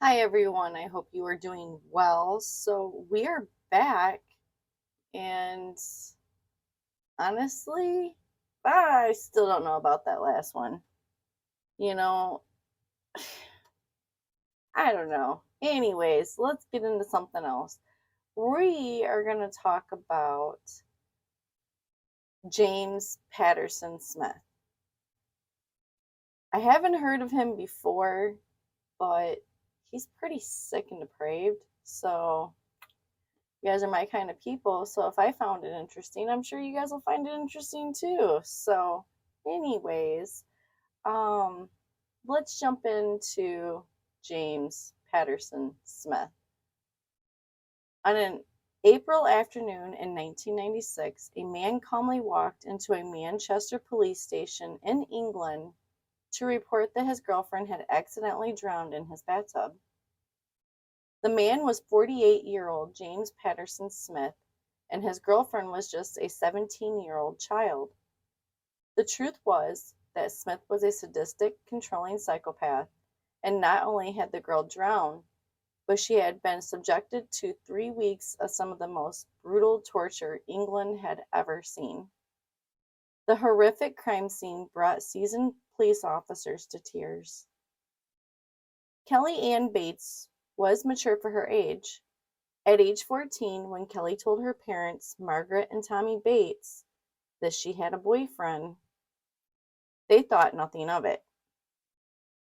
Hi everyone, I hope you are doing well. So we are back, and honestly, I still don't know about that last one. You know, I don't know. Anyways, let's get into something else. We are going to talk about James Patterson Smith. I haven't heard of him before, but he's pretty sick and depraved. So you guys are my kind of people. So if I found it interesting, I'm sure you guys will find it interesting too. So, anyways, um, let's jump into James Patterson Smith. On an April afternoon in 1996, a man calmly walked into a Manchester police station in England to report that his girlfriend had accidentally drowned in his bathtub. The man was 48-year-old James Patterson Smith, and his girlfriend was just a 17-year-old child. The truth was that Smith was a sadistic, controlling psychopath, and not only had the girl drowned, but she had been subjected to 3 weeks of some of the most brutal torture England had ever seen. The horrific crime scene brought seasoned police officers to tears. Kelly Ann Bates was mature for her age. At age 14, when Kelly told her parents, Margaret and Tommy Bates, that she had a boyfriend, they thought nothing of it.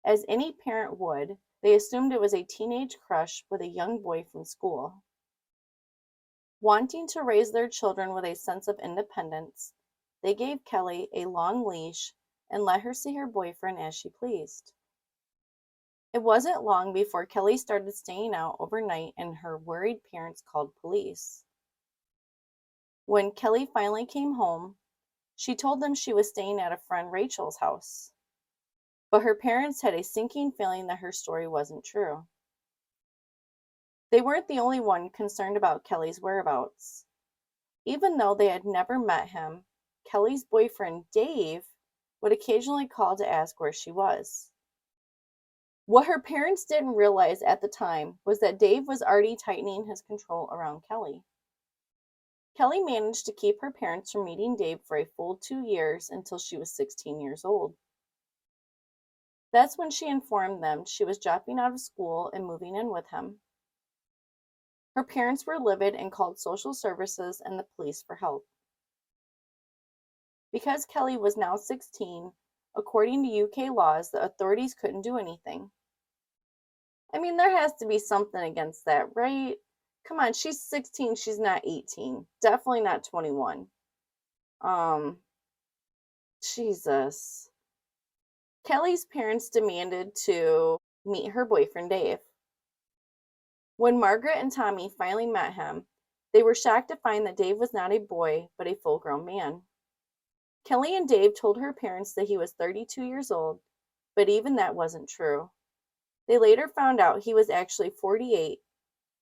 As any parent would, they assumed it was a teenage crush with a young boy from school. Wanting to raise their children with a sense of independence, they gave Kelly a long leash and let her see her boyfriend as she pleased. It wasn't long before Kelly started staying out overnight and her worried parents called police. When Kelly finally came home, she told them she was staying at a friend Rachel's house. But her parents had a sinking feeling that her story wasn't true. They weren't the only one concerned about Kelly's whereabouts. Even though they had never met him, Kelly's boyfriend, Dave, would occasionally call to ask where she was. What her parents didn't realize at the time was that Dave was already tightening his control around Kelly. Kelly managed to keep her parents from meeting Dave for a full 2 years until she was 16 years old. That's when she informed them she was dropping out of school and moving in with him. Her parents were livid and called social services and the police for help. Because Kelly was now 16, according to UK laws, the authorities couldn't do anything. I mean, there has to be something against that, right? Come on, she's 16, she's not 18. Definitely not 21. Um, Jesus. Kelly's parents demanded to meet her boyfriend, Dave. When Margaret and Tommy finally met him, they were shocked to find that Dave was not a boy, but a full grown man. Kelly and Dave told her parents that he was 32 years old, but even that wasn't true. They later found out he was actually 48,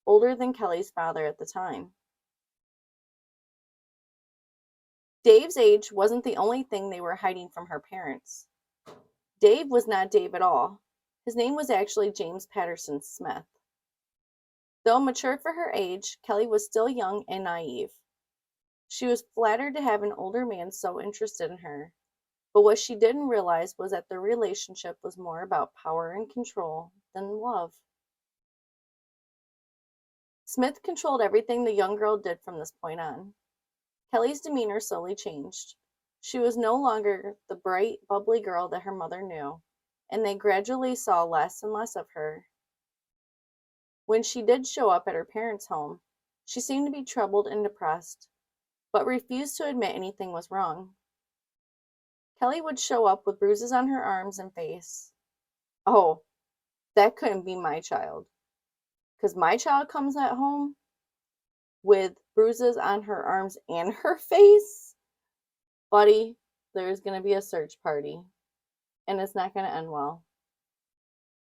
older than Kelly's father at the time. Dave's age wasn't the only thing they were hiding from her parents. Dave was not Dave at all. His name was actually James Patterson Smith. Though mature for her age, Kelly was still young and naive. She was flattered to have an older man so interested in her, but what she didn't realize was that their relationship was more about power and control than love. Smith controlled everything the young girl did from this point on. Kelly's demeanor slowly changed. She was no longer the bright, bubbly girl that her mother knew, and they gradually saw less and less of her. When she did show up at her parents' home, she seemed to be troubled and depressed, but refused to admit anything was wrong. Kelly would show up with bruises on her arms and face. Oh, that couldn't be my child. Because my child comes at home with bruises on her arms and her face, buddy, there's going to be a search party. And it's not going to end well.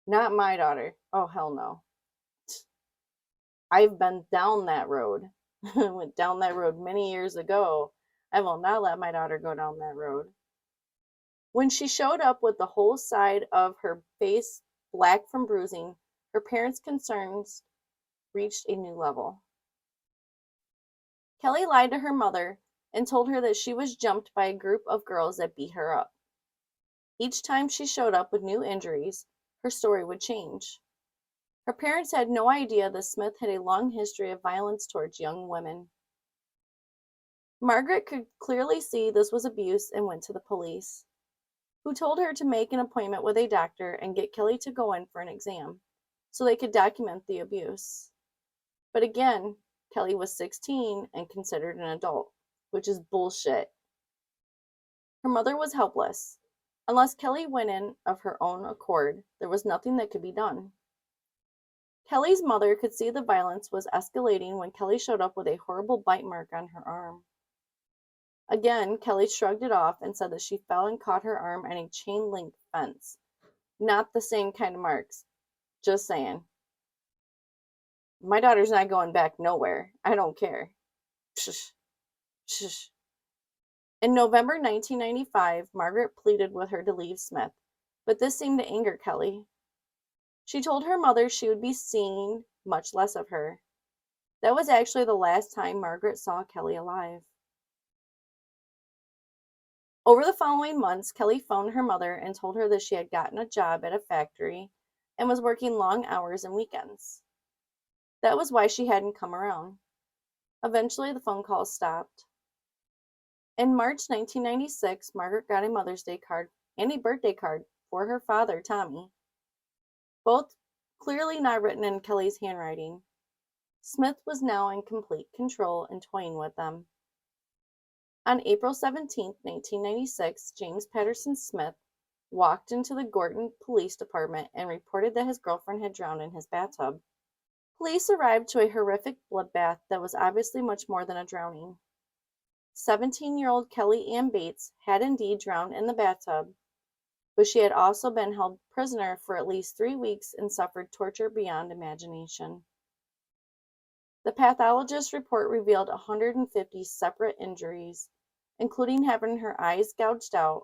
Not my daughter. Oh, hell no. I've been down that road. Went down that road many years ago. I will not let my daughter go down that road. When she showed up with the whole side of her face black from bruising, her parents' concerns reached a new level. Kelly lied to her mother and told her that she was jumped by a group of girls that beat her up. Each time she showed up with new injuries, her story would change. Her parents had no idea that Smith had a long history of violence towards young women. Margaret could clearly see this was abuse and went to the police, who told her to make an appointment with a doctor and get Kelly to go in for an exam so they could document the abuse. But again, Kelly was 16 and considered an adult, which is bullshit. Her mother was helpless. Unless Kelly went in of her own accord, there was nothing that could be done. Kelly's mother could see the violence was escalating when Kelly showed up with a horrible bite mark on her arm. Again, Kelly shrugged it off and said that she fell and caught her arm on a chain link fence. Not the same kind of marks. Just saying. My daughter's not going back nowhere. I don't care. Shush. Shush. In November 1995, Margaret pleaded with her to leave Smith, but this seemed to anger Kelly. She told her mother she would be seeing much less of her. That was actually the last time Margaret saw Kelly alive. Over the following months, Kelly phoned her mother and told her that she had gotten a job at a factory and was working long hours and weekends. That was why she hadn't come around. Eventually, the phone calls stopped. In March 1996, Margaret got a Mother's Day card and a birthday card for her father, Tommy, both clearly not written in Kelly's handwriting. Smith was now in complete control and toying with them. On April 17, 1996, James Patterson Smith walked into the Gorton Police Department and reported that his girlfriend had drowned in his bathtub. Police arrived to a horrific bloodbath that was obviously much more than a drowning. 17-year-old Kelly Ann Bates had indeed drowned in the bathtub, but she had also been held prisoner for at least 3 weeks and suffered torture beyond imagination. The pathologist's report revealed 150 separate injuries, including having her eyes gouged out,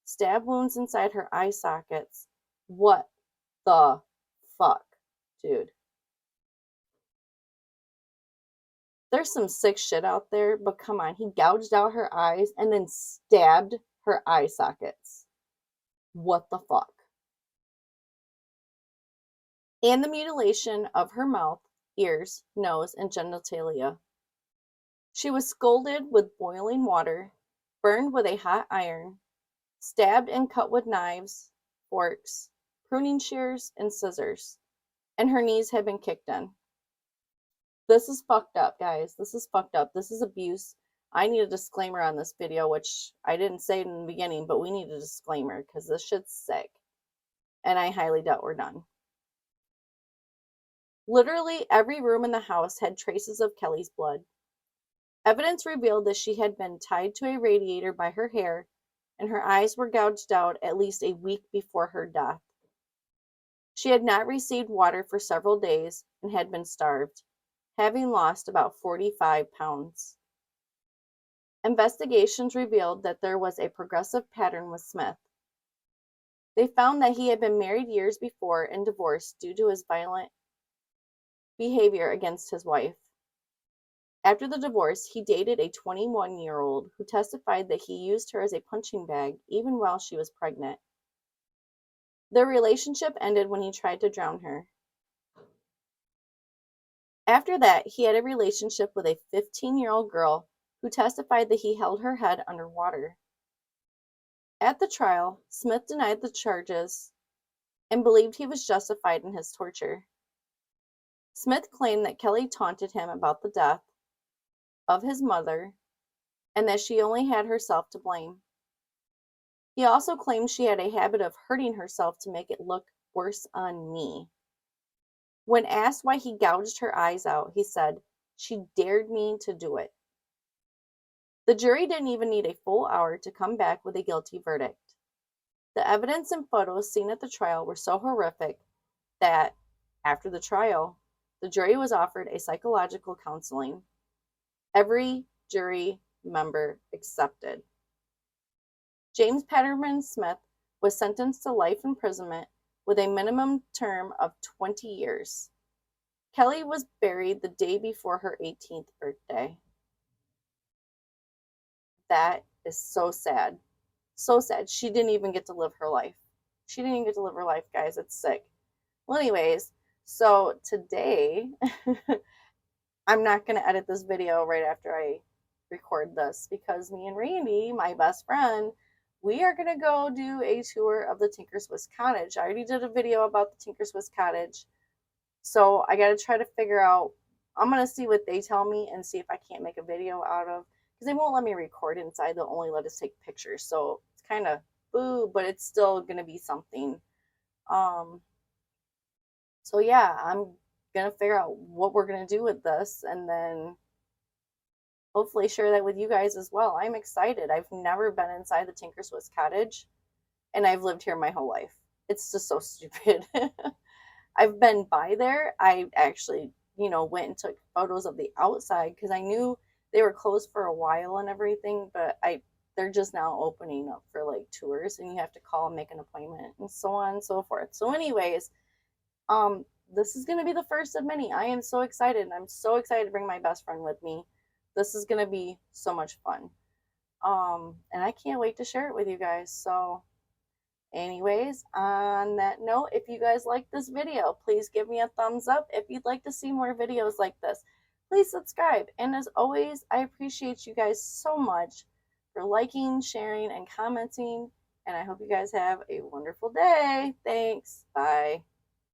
stab wounds inside her eye sockets. What the fuck, dude? There's some sick shit out there, but come on, he gouged out her eyes and then stabbed her eye sockets. What the fuck? And the mutilation of her mouth, ears, nose, and genitalia. She was scalded with boiling water, burned with a hot iron, stabbed and cut with knives, forks, pruning shears, and scissors, and her knees had been kicked in. This is fucked up, guys. This is fucked up. This is abuse. I need a disclaimer on this video, which I didn't say in the beginning, but we need a disclaimer because this shit's sick. And I highly doubt we're done. Literally every room in the house had traces of Kelly's blood. Evidence revealed that she had been tied to a radiator by her hair, and her eyes were gouged out at least a week before her death. She had not received water for several days and had been starved, having lost about 45 pounds. Investigations revealed that there was a progressive pattern with Smith. They found that he had been married years before and divorced due to his violent behavior against his wife. After the divorce, he dated a 21-year-old who testified that he used her as a punching bag even while she was pregnant. Their relationship ended when he tried to drown her. After that, he had a relationship with a 15-year-old girl who testified that he held her head underwater. At the trial, Smith denied the charges and believed he was justified in his torture. Smith claimed that Kelly taunted him about the death of his mother and that she only had herself to blame. He also claimed she had a habit of hurting herself to make it look worse on me. When asked why he gouged her eyes out, he said, "She dared me to do it." The jury didn't even need a full hour to come back with a guilty verdict. The evidence and photos seen at the trial were so horrific that, after the trial, the jury was offered a psychological counseling. Every jury member accepted. James Patterson Smith was sentenced to life imprisonment with a minimum term of 20 years. Kelly was buried the day before her 18th birthday. That is so sad. So sad. She didn't even get to live her life. She didn't even get to live her life, guys. It's sick. Well, anyways, so today, I'm not going to edit this video right after I record this because me and Randy, my best friend, we are going to go do a tour of the Tinker Swiss Cottage. I already did a video about the Tinker Swiss Cottage. So I got to try to figure out, I'm going to see what they tell me and see if I can't make a video out of, because they won't let me record inside. They'll only let us take pictures. So it's kind of boo, but it's still going to be something. So yeah, I'm going to figure out what we're going to do with this and then hopefully share that with you guys as well. I'm excited. I've never been inside the Tinker Swiss Cottage and I've lived here my whole life. It's just so stupid. I've been by there. I actually, went and took photos of the outside because I knew they were closed for a while and everything, but they're just now opening up for like tours and you have to call and make an appointment and so on and so forth. So anyways, this is going to be the first of many. I am so excited. I'm so excited to bring my best friend with me. This is going to be so much fun. And I can't wait to share it with you guys. So anyways, on that note, if you guys like this video, please give me a thumbs up. If you'd like to see more videos like this, please subscribe. And as always, I appreciate you guys so much for liking, sharing, and commenting. And I hope you guys have a wonderful day. Thanks. Bye.